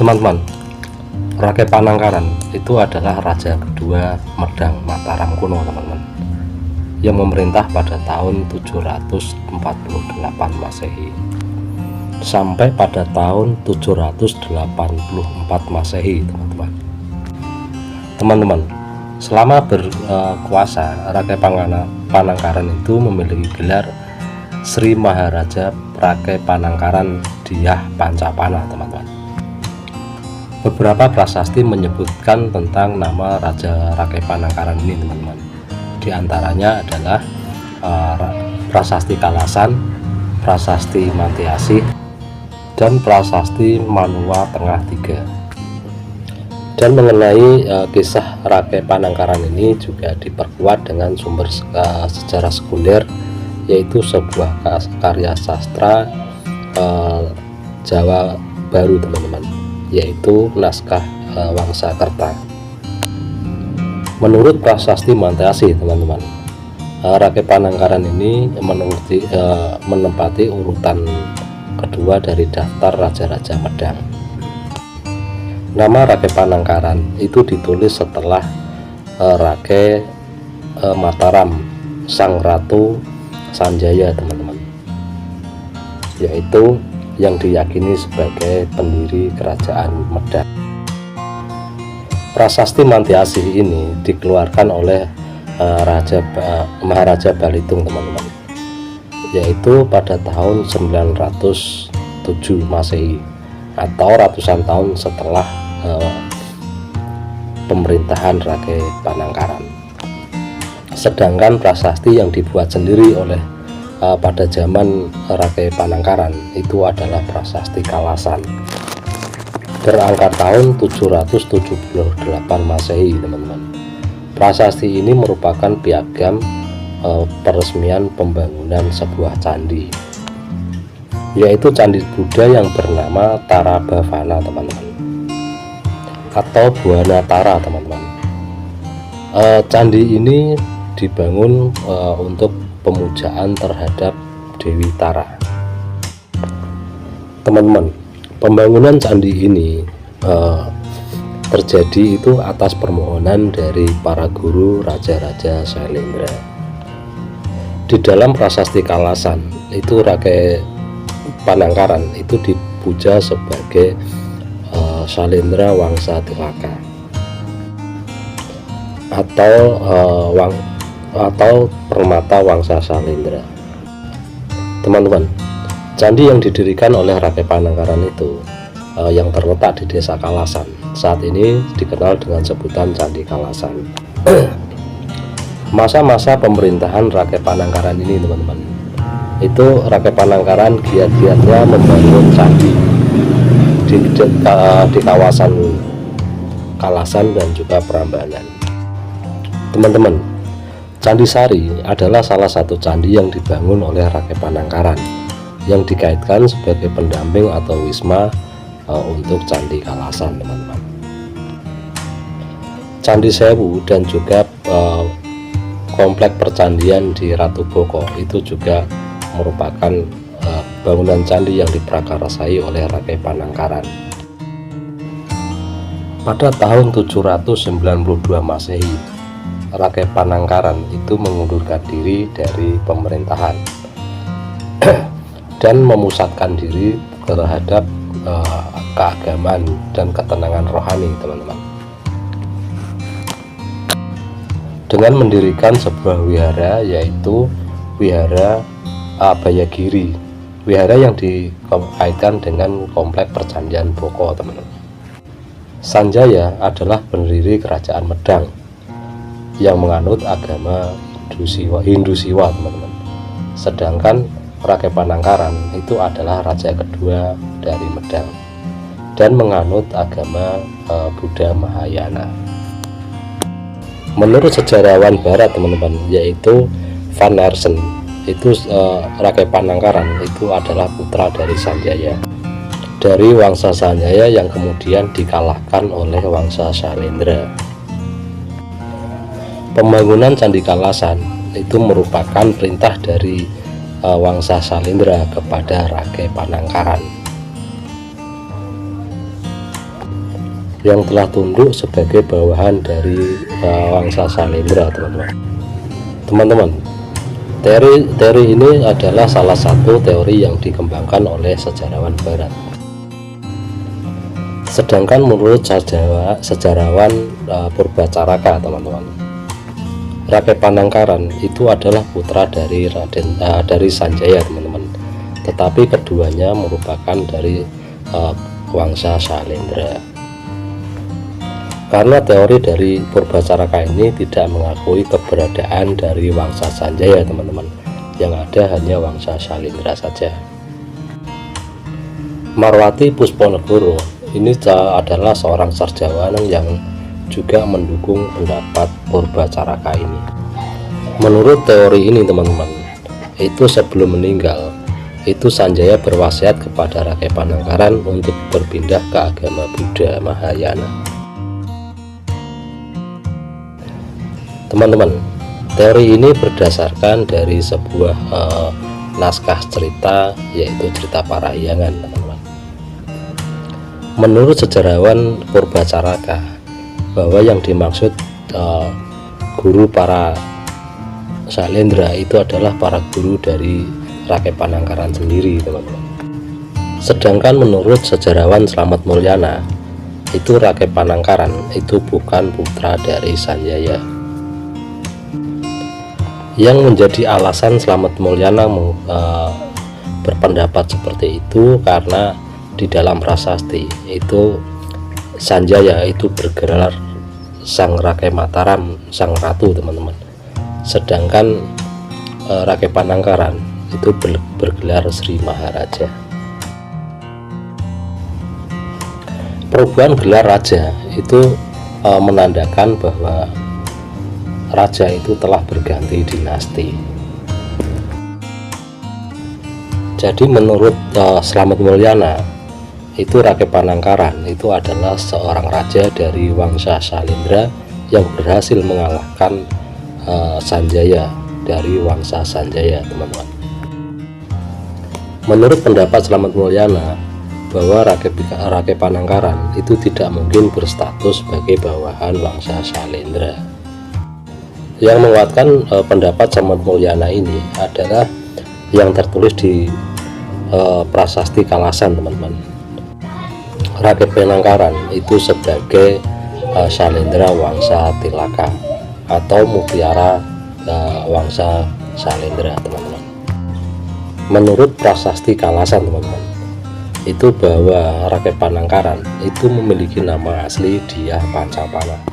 Teman-teman, Rakai Panangkaran itu adalah raja kedua Medang Mataram kuno, teman-teman, yang memerintah pada tahun 748 Masehi sampai pada tahun 784 Masehi, teman-teman. Teman-teman, selama berkuasa, Rakai Panangkaran itu memiliki gelar Sri Maharaja Rakai Panangkaran Dyah Pancapana, teman-teman. Beberapa prasasti menyebutkan tentang nama Raja Rakai Panangkaran ini, teman-teman. Di antaranya adalah prasasti Kalasan, prasasti Mantiasih, dan prasasti Manua Tengah 3. Dan mengenai kisah Rakai Panangkaran ini juga diperkuat dengan sumber sejarah sekunder, yaitu sebuah karya sastra Jawa Baru, teman-teman, yaitu naskah Wangsakerta. Menurut prasasti Mantiasih, teman-teman, Rakai Panangkaran ini menempati urutan kedua dari daftar raja-raja Medang. Nama Rakai Panangkaran itu ditulis setelah Rakai Mataram Sang Ratu Sanjaya, teman-teman, yaitu yang diyakini sebagai pendiri kerajaan Medang. Prasasti Mantiasih ini dikeluarkan oleh Maharaja Balitung, teman-teman, yaitu pada tahun 907 Masehi atau ratusan tahun setelah pemerintahan Rakai Panangkaran. Sedangkan prasasti yang dibuat sendiri oleh pada zaman Rakai Panangkaran itu adalah prasasti Kalasan, berangkat tahun 778 Masehi, teman-teman. Prasasti ini merupakan piagam peresmian pembangunan sebuah candi, yaitu candi Buddha yang bernama Tarabhavana, teman-teman, atau Buana Tara, teman-teman. Candi ini dibangun untuk pemujaan terhadap Dewi Tara. Teman-teman, pembangunan candi ini terjadi itu atas permohonan dari para guru raja-raja Sailendra. Di dalam prasasti Kalasan itu Rakai Panangkaran itu dipuja sebagai Sailendra Wangsa Tilaka atau Permata Wangsa Sailendra. Teman-teman, candi yang didirikan oleh Rakai Panangkaran itu yang terletak di desa Kalasan saat ini dikenal dengan sebutan Candi Kalasan. Masa-masa pemerintahan Rakai Panangkaran ini, teman-teman, itu Rakai Panangkaran giat-giatnya membangun candi di kawasan Kalasan dan juga Prambanan. Teman-teman, Candi Sari adalah salah satu candi yang dibangun oleh Rakai Panangkaran yang dikaitkan sebagai pendamping atau wisma untuk Candi Kalasan, teman-teman. Candi Sewu dan juga komplek percandian di Ratu Boko itu juga merupakan bangunan candi yang diprakarasai oleh Rakai Panangkaran. Pada tahun 792 Masehi, Rakai Panangkaran itu mengundurkan diri dari pemerintahan dan memusatkan diri terhadap keagamaan dan ketenangan rohani, teman-teman, dengan mendirikan sebuah wihara, yaitu Wihara Abayagiri, wihara yang dikaitkan dengan komplek percandian Boko, teman-teman. Sanjaya adalah pendiri kerajaan Medang yang menganut agama Hindu Siwa, teman-teman. Sedangkan Rakai Panangkaran itu adalah raja kedua dari Medang dan menganut agama Buddha Mahayana. Menurut sejarawan barat, teman-teman, yaitu Van Hersen, itu Rakai Panangkaran itu adalah putra dari Sanjaya, dari Wangsa Sanjaya yang kemudian dikalahkan oleh Wangsa Sailendra. Pembangunan Candi Kalasan itu merupakan perintah dari Wangsa Sailendra kepada Rakai Panangkaran. yang telah tunduk sebagai bawahan dari Wangsa Shalendra, teman-teman. Teman-teman, teori ini adalah salah satu teori yang dikembangkan oleh sejarawan Barat. Sedangkan menurut sejarawan Purbacaraka, teman-teman, Rakai Panangkaran itu adalah putra dari dari Sanjaya, teman-teman. Tetapi keduanya merupakan dari Wangsa Shalendra. Karena teori dari Purbacaraka ini tidak mengakui keberadaan dari Wangsa Sanjaya, teman-teman. Yang ada hanya Wangsa Shalendra saja. Marwati Pusponegoro ini adalah seorang sarjana yang juga mendukung pendapat Purbacaraka ini. Menurut teori ini, teman-teman, itu sebelum meninggal, itu Sanjaya berwasiat kepada Rakai Panangkaran untuk berpindah ke agama Buddha Mahayana. Teman-teman, teori ini berdasarkan dari sebuah naskah cerita, yaitu cerita Parahyangan, teman-teman. Menurut sejarawan Purbacaraka, bahwa yang dimaksud guru para Shalendra itu adalah para guru dari Rakai Panangkaran sendiri, teman-teman. Sedangkan menurut sejarawan Slamet Mulyana, itu Rakai Panangkaran itu bukan putra dari Sanjaya. Yang menjadi alasan Slamet Mulyana berpendapat seperti itu karena di dalam prasasti itu Sanjaya itu bergelar Sang Rakai Mataram, Sang Ratu, teman-teman. Sedangkan Rakai Panangkaran itu bergelar Sri Maharaja. Perubahan gelar raja itu menandakan bahwa raja itu telah berganti dinasti. Jadi menurut Slamet Mulyana, itu Rakai Panangkaran itu adalah seorang raja dari Wangsa Shalendra yang berhasil mengalahkan Sanjaya dari Wangsa Sanjaya, teman-teman. Menurut pendapat Slamet Mulyana, bahwa Rakai Panangkaran itu tidak mungkin berstatus sebagai bawahan Wangsa Shalendra. Yang menguatkan pendapat Slamet Mulyana ini adalah yang tertulis di prasasti Kalasan, teman-teman. Rakai Panangkaran itu sebagai Shalendra Wangsa Tilaka atau Mutiara Wangsa Shalendra, teman-teman. Menurut prasasti Kalasan, teman-teman, itu bahwa Rakai Panangkaran itu memiliki nama asli Dyah Pancapala.